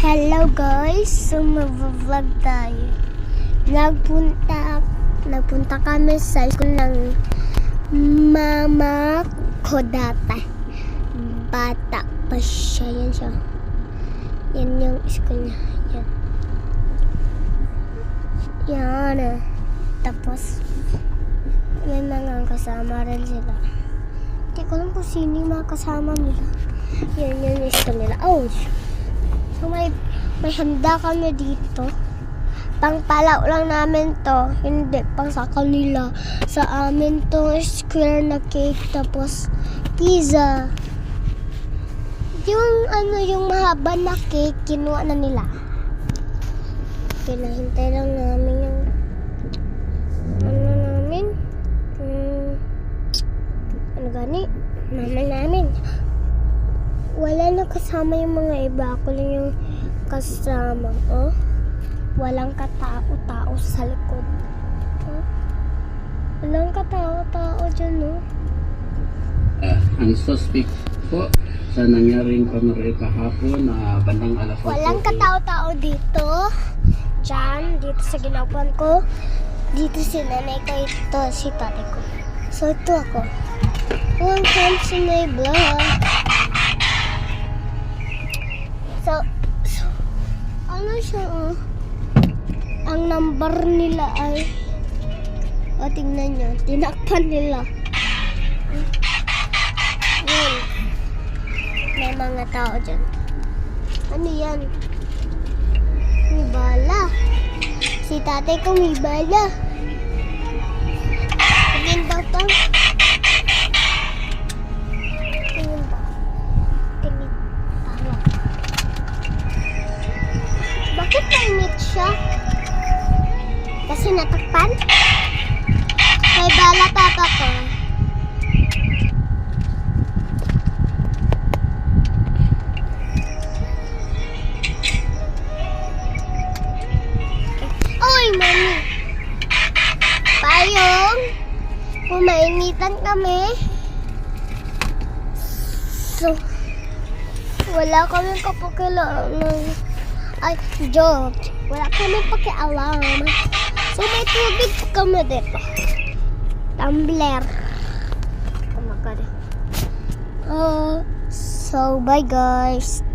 Hello guys, so mag-vlog tayo. Nagpunta kami sa school ng mama ko dati. Bata pa siya, yan siya. Yan yung school niya. Yan. Yan eh. Tapos, yan na nga kasama rin sila. Hindi ko lang kung sino yung mga kasama nila. Yan yung school nila. Oh! So may handa kami dito. Pangpalaw lang namin to. Hindi, pang sa kanila. Sa amin to square na cake. Tapos pizza. Yung mahaba na cake, kinuha na nila. Pinahintay lang namin yung mama namin. Wala na kasama yung mga iba. Ako lang yung kasama. Oh? Walang katao-tao sa likod. Oh? Walang katao-tao dyan, no? Ang suspect po sa nangyaring pamari kahapon na bandang alas 8. Walang katao-tao dito. Diyan, dito sa ginaupan ko. Dito si nanay ko, ito si tatay ko. So, ito ako. Welcome to my vlog. So, ano siya, ang number nila ay, tingnan nyo, tinakpan nila. Yan. May mga tao dyan. Ano yan? May bala. Si tatay ko may bala. Tingin daw pa. Bakit mainit siya? Kasi natakpan? May bala tata ko. Oy, mami! Payong! Kumainitan kami. So, wala kami kapakialam. Ay, joke. Wala kami pakialam. So, may tubig kami dito. Tumbler. Oh my God. So, bye guys.